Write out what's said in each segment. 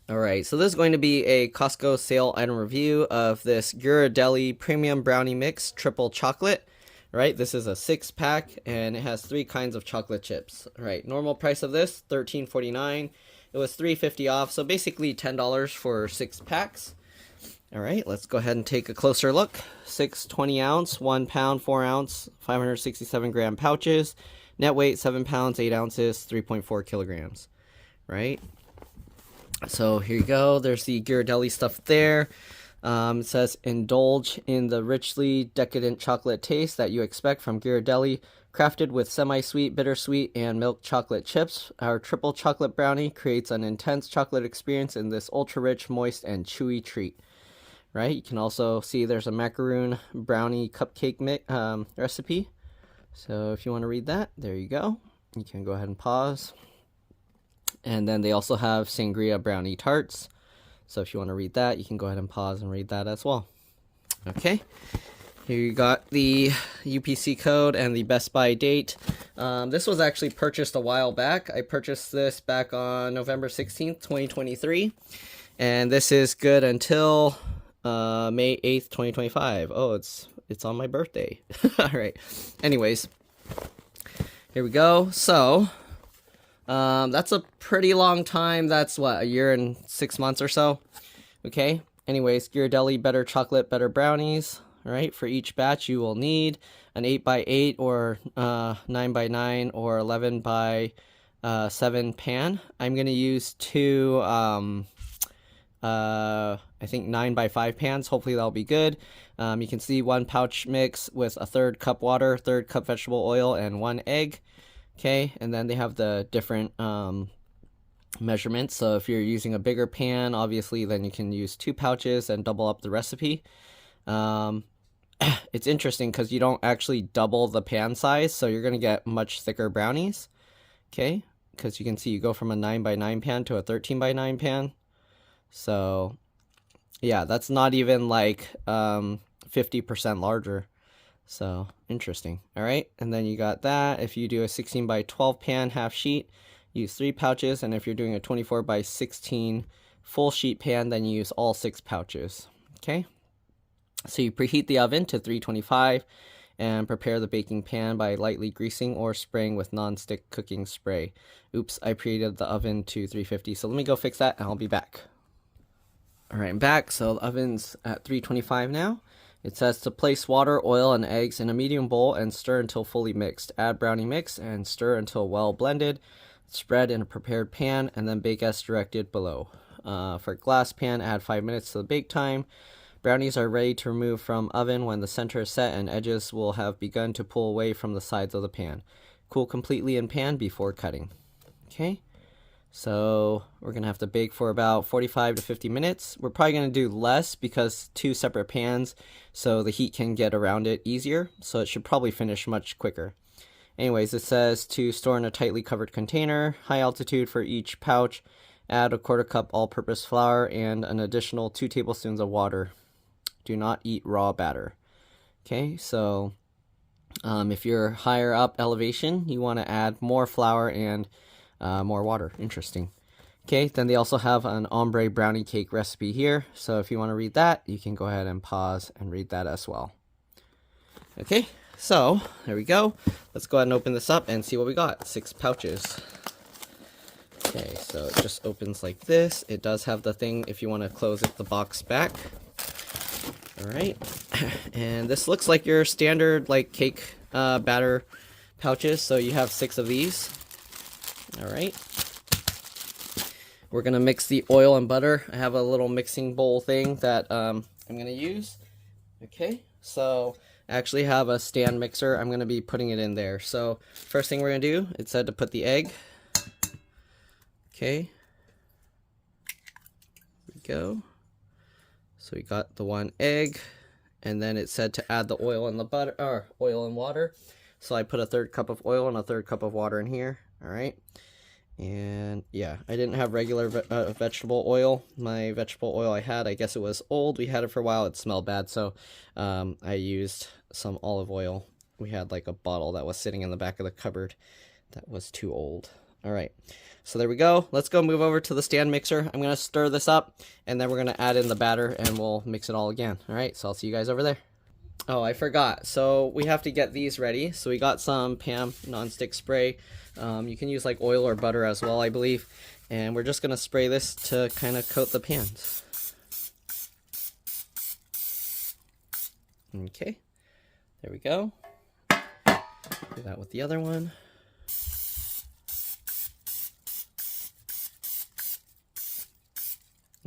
Alright, so this is going to be a Costco sale item review of this Ghirardelli Premium Brownie Mix Triple Chocolate. Right, this is a 6-pack and it has 3 kinds of chocolate chips. Alright, normal price of this, $13.49. It was $3.50 off, so basically $10 for 6 packs. Alright, let's go ahead and take a closer look. 6 20-ounce, 1 pound, 4 ounce, 567 gram pouches. Net weight 7 pounds, 8 ounces, 3.4 kilograms. Right? So here you go. There's the Ghirardelli stuff there. It says, indulge in the richly decadent chocolate taste that you expect from Ghirardelli. Crafted with semi-sweet, bittersweet, and milk chocolate chips, our triple chocolate brownie creates an intense chocolate experience in this ultra-rich, moist, and chewy treat. Right? You can also see there's a macaroon brownie cupcake recipe. So if you want to read that, there you go. You can go ahead and pause. And then they also have sangria brownie tarts. So if you want to read that, you can go ahead and pause and read that as well. Okay. Here you got the UPC code and the Best Buy date. This was actually purchased a while back. I purchased this back on November 16th, 2023. And this is good until May 8th, 2025. Oh, it's on my birthday. All right. Anyways, here we go. So that's a pretty long time. That's what, a year and 6 months or so. Okay. Anyways, Ghirardelli Better Chocolate, Better Brownies. All right. For each batch, you will need an 8x8 or 9x9 or 11x7 pan. I'm going to use two, I think 9x5 pans. Hopefully that'll be good. You can see 1 pouch mix with a 1/3 cup water, 1/3 cup vegetable oil, and 1 egg. Okay, and then they have the different measurements. So if you're using a bigger pan, obviously, then you can use 2 pouches and double up the recipe. It's interesting because you don't actually double the pan size, so you're going to get much thicker brownies. Okay, because you can see you go from a 9x9 pan to a 13x9 pan. So yeah, that's not even like 50% larger. So interesting. All right, and then you got that. If you do a 16x12 pan half sheet, use 3 pouches, and if you're doing a 24x16 full sheet pan, then you use all 6 pouches. Okay, so you preheat the oven to 325 and prepare the baking pan by lightly greasing or spraying with non-stick cooking spray. Oops, I preheated the oven to 350, so let me go fix that and I'll be back. All right, I'm back. So the oven's at 325 now. It says to place water, oil, and eggs in a medium bowl and stir until fully mixed. Add brownie mix and stir until well blended. Spread in a prepared pan and then bake as directed below. For a glass pan, add 5 minutes to the bake time. Brownies are ready to remove from oven when the center is set and edges will have begun to pull away from the sides of the pan. Cool completely in pan before cutting. Okay. So we're going to have to bake for about 45 to 50 minutes. We're probably going to do less because 2 separate pans, so the heat can get around it easier. So it should probably finish much quicker. Anyways, it says to store in a tightly covered container, high altitude for each pouch. Add a 1/4 cup all-purpose flour and an additional 2 tablespoons of water. Do not eat raw batter. Okay, so if you're higher up elevation, you want to add more flour and more water. Interesting. Okay, then they also have an ombre brownie cake recipe here. So if you want to read that, you can go ahead and pause and read that as well. Okay, so there we go. Let's go ahead and open this up and see what we got. 6 pouches. Okay, so it just opens like this. It does have the thing if you want to close it, the box back. All right, and this looks like your standard like cake batter pouches. So you have 6 of these. All right, we're gonna mix the oil and butter. I have a little mixing bowl thing that I'm gonna use. Okay, so I actually have a stand mixer. I'm gonna be putting it in there. So first thing we're gonna do, it said to put the egg. Okay, here we go. So we got the 1 egg, and then it said to add the oil and the butter, or oil and water. So I put a 1/3 cup of oil and a 1/3 cup of water in here. All right. And yeah, I didn't have regular vegetable oil. My vegetable oil I had, I guess it was old. We had it for a while. It smelled bad. So I used some olive oil. We had like a bottle that was sitting in the back of the cupboard that was too old. All right. So there we go. Let's go move over to the stand mixer. I'm gonna stir this up, and then we're gonna add in the batter, and we'll mix it all again. All right, so I'll see you guys over there. Oh, I forgot. So we have to get these ready. So we got some Pam nonstick spray. You can use like oil or butter as well, I believe. And we're just gonna spray this to kind of coat the pans. Okay, there we go. Do that with the other one.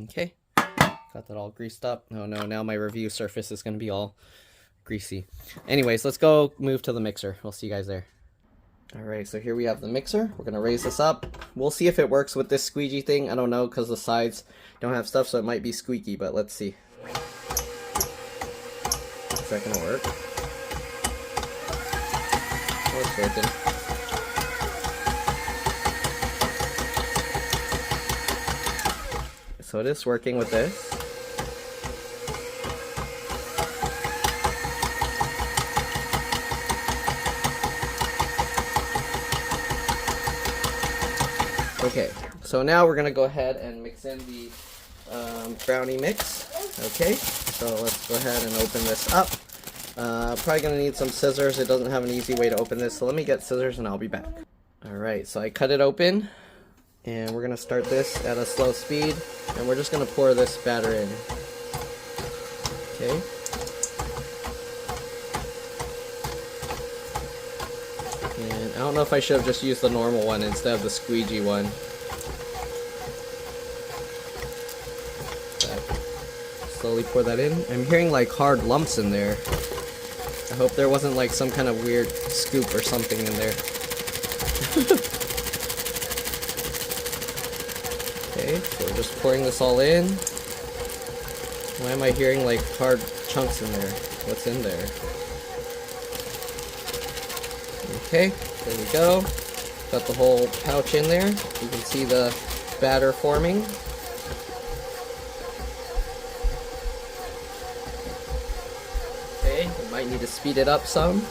Okay, got that all greased up. Oh no, now my review surface is gonna be all greasy. Anyways, let's go move to the mixer. We'll see you guys there. Alright, so here we have the mixer. We're gonna raise this up. We'll see if it works with this squeegee thing. I don't know, because the sides don't have stuff, so it might be squeaky, but let's see. Is that gonna work? Oh, it's working. So it is working with this. Okay, so now we're gonna go ahead and mix in the brownie mix. Okay, so let's go ahead and open this up. Probably gonna need some scissors. It doesn't have an easy way to open this, so let me get scissors and I'll be back. Alright, so I cut it open, and we're gonna start this at a slow speed, and we're just gonna pour this batter in. Okay. And I don't know if I should have just used the normal one instead of the squeegee one. But slowly pour that in. I'm hearing like hard lumps in there. I hope there wasn't like some kind of weird scoop or something in there. Okay, so we're just pouring this all in. Why am I hearing like hard chunks in there? What's in there? Okay, there we go. Got the whole pouch in there. You can see the batter forming. Okay, we might need to speed it up some.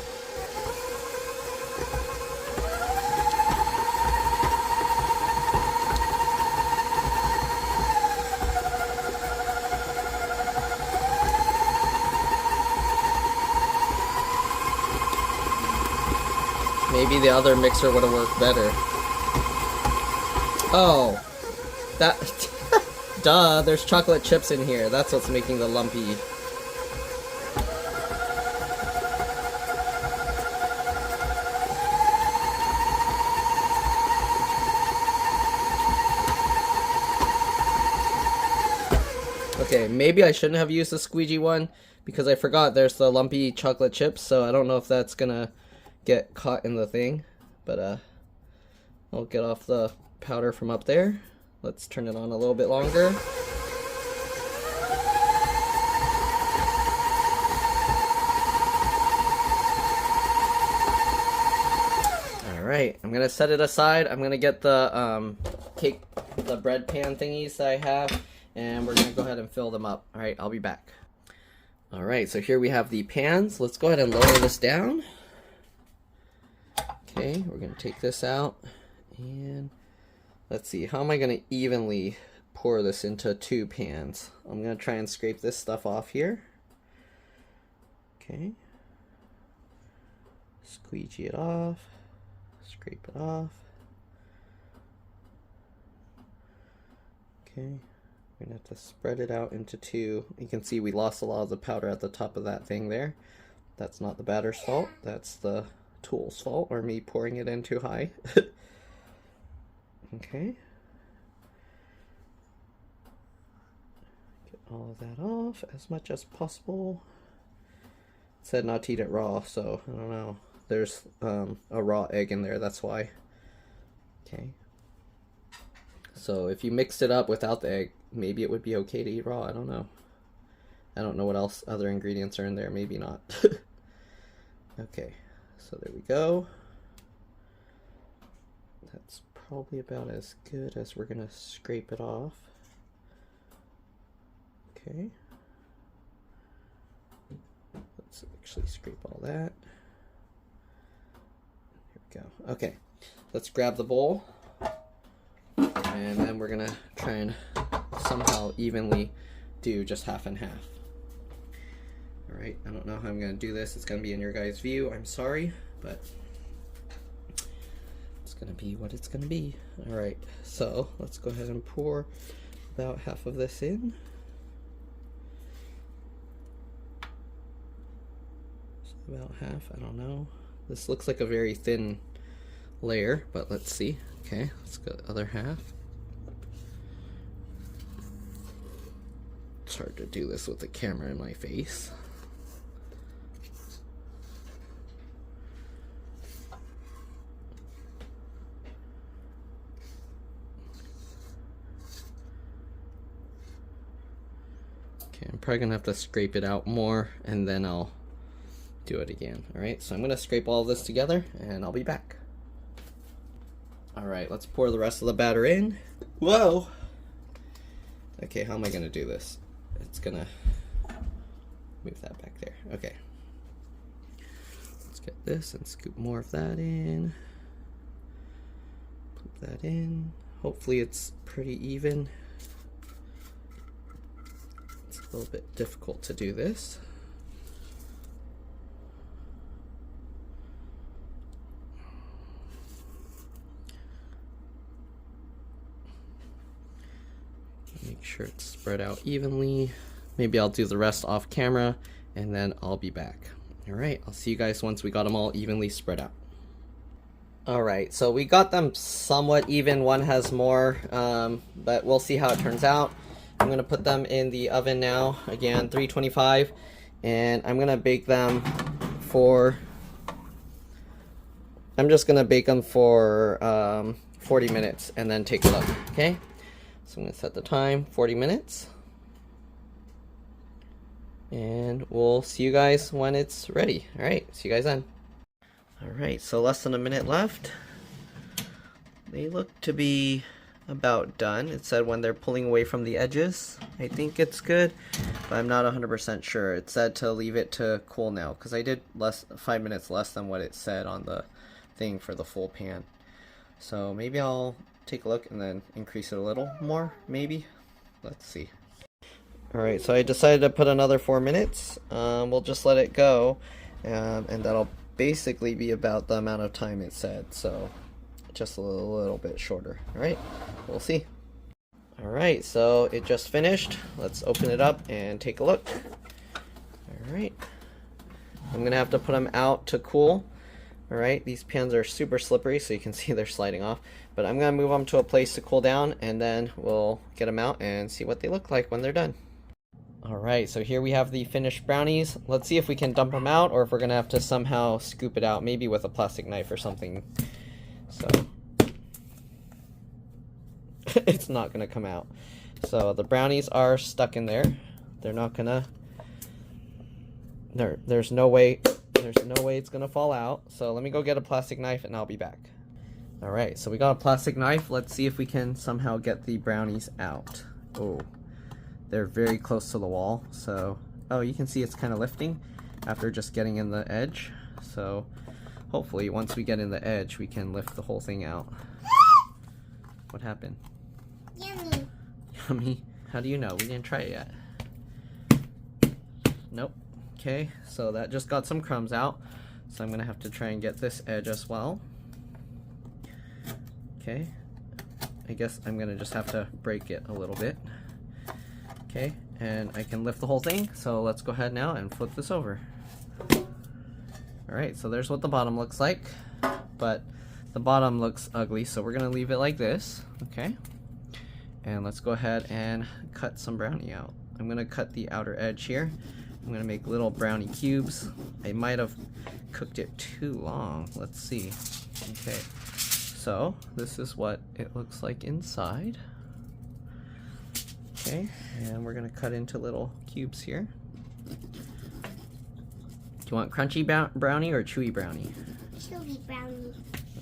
Maybe the other mixer would have worked better. Oh, that, duh, there's chocolate chips in here. That's what's making the lumpy. Okay, maybe I shouldn't have used the squeegee one because I forgot there's the lumpy chocolate chips, so I don't know if that's gonna get caught in the thing, but I'll get off the powder from up there. Let's turn it on a little bit longer. Alright, I'm gonna set it aside. I'm gonna get the the bread pan thingies that I have, and we're gonna go ahead and fill them up. Alright, I'll be back. Alright, so here we have the pans. Let's go ahead and lower this down. Okay, we're going to take this out, and let's see, how am I going to evenly pour this into 2 pans? I'm going to try and scrape this stuff off here. Okay. Squeegee it off. Scrape it off. Okay. We're going to have to spread it out into 2. You can see we lost a lot of the powder at the top of that thing there. That's not the batter's fault. That's the tool's fault, or me pouring it in too high. Okay. Get all of that off as much as possible. It said not to eat it raw, so I don't know. There's a raw egg in there, that's why. Okay. So if you mixed it up without the egg, maybe it would be okay to eat raw. I don't know. I don't know what else other ingredients are in there. Maybe not. Okay. So there we go. That's probably about as good as we're gonna scrape it off. Okay. Let's actually scrape all that. Here we go. Okay. Let's grab the bowl. And then we're gonna try and somehow evenly do just half and half. All right, I don't know how I'm gonna do this. It's gonna be in your guys' view. I'm sorry, but it's gonna be what it's gonna be. All right, so let's go ahead and pour about half of this in. So about half, I don't know. This looks like a very thin layer, but let's see. Okay, let's go the other half. It's hard to do this with the camera in my face. Okay, I'm probably gonna have to scrape it out more and then I'll do it again. All right, so I'm gonna scrape all of this together and I'll be back. All right, let's pour the rest of the batter in. Whoa! Okay, how am I gonna do this? It's gonna move that back there. Okay. Let's get this and scoop more of that in. Put that in. Hopefully it's pretty even. It's a little bit difficult to do this. Make sure it's spread out evenly. Maybe I'll do the rest off camera and then I'll be back. All right, I'll see you guys once we got them all evenly spread out. All right, so we got them somewhat even. One has more, but we'll see how it turns out. I'm gonna put them in the oven now, again, 325, and I'm gonna bake them for, I'm just gonna bake them for 40 minutes and then take a look, okay? So I'm gonna set the time, 40 minutes. And we'll see you guys when it's ready. All right, see you guys then. All right, so less than a minute left. They look to be about done. It said when they're pulling away from the edges. I think it's good, but I'm not 100% sure. It said to leave it to cool now, because I did 5 minutes less than what it said on the thing for the full pan. So maybe I'll take a look and then increase it a little more, maybe. Let's see. Alright, so I decided to put another 4 minutes. We'll just let it go, and that'll basically be about the amount of time it said, so just a little bit shorter. Alright, we'll see. Alright, so it just finished. Let's open it up and take a look. Alright, I'm gonna have to put them out to cool. Alright, these pans are super slippery, so you can see they're sliding off. But I'm gonna move them to a place to cool down, and then we'll get them out and see what they look like when they're done. Alright, so here we have the finished brownies. Let's see if we can dump them out, or if we're gonna have to somehow scoop it out, maybe with a plastic knife or something. So it's not gonna come out. So the brownies are stuck in there. They're not gonna, there's no way it's gonna fall out. So let me go get a plastic knife and I'll be back. Alright, so we got a plastic knife. Let's see if we can somehow get the brownies out. Oh, they're very close to the wall. So, oh, you can see it's kind of lifting after just getting in the edge. So hopefully once we get in the edge, we can lift the whole thing out. What happened? Yummy. Yummy? How do you know? We didn't try it yet. Nope. Okay, so that just got some crumbs out. So I'm gonna have to try and get this edge as well. Okay, I guess I'm gonna just have to break it a little bit. Okay, and I can lift the whole thing, so let's go ahead now and flip this over. Alright, so there's what the bottom looks like, but the bottom looks ugly, so we're gonna leave it like this, okay? And let's go ahead and cut some brownie out. I'm gonna cut the outer edge here. I'm gonna make little brownie cubes. I might have cooked it too long. Let's see. Okay, so this is what it looks like inside. Okay, and we're gonna cut into little cubes here. Do you want crunchy brownie or chewy brownie? Chewy brownie.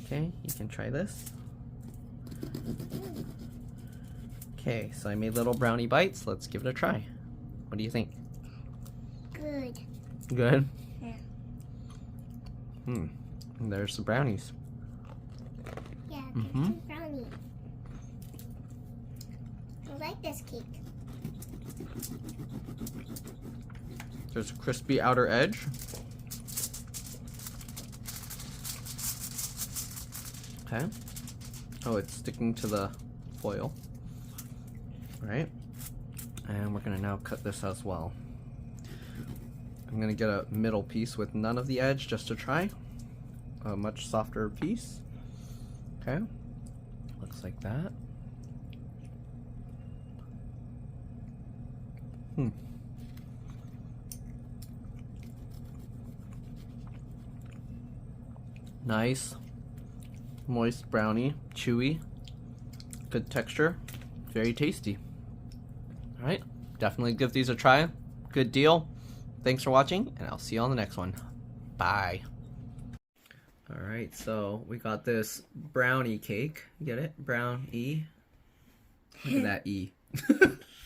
Okay, you can try this. Okay, so I made little brownie bites. Let's give it a try. What do you think? Good. Good? Yeah. And there's the brownies. Yeah, there's some brownie. I like this cake. There's a crispy outer edge. Okay. Oh, it's sticking to the foil. Right. And we're gonna now cut this as well. I'm gonna get a middle piece with none of the edge just to try. A much softer piece. Okay. Looks like that. Nice, moist brownie, chewy, good texture, very tasty. All right, definitely give these a try. Good deal. Thanks for watching, and I'll see you on the next one. Bye. All right, so we got this brownie cake. Get it? Brown E. Look at that E.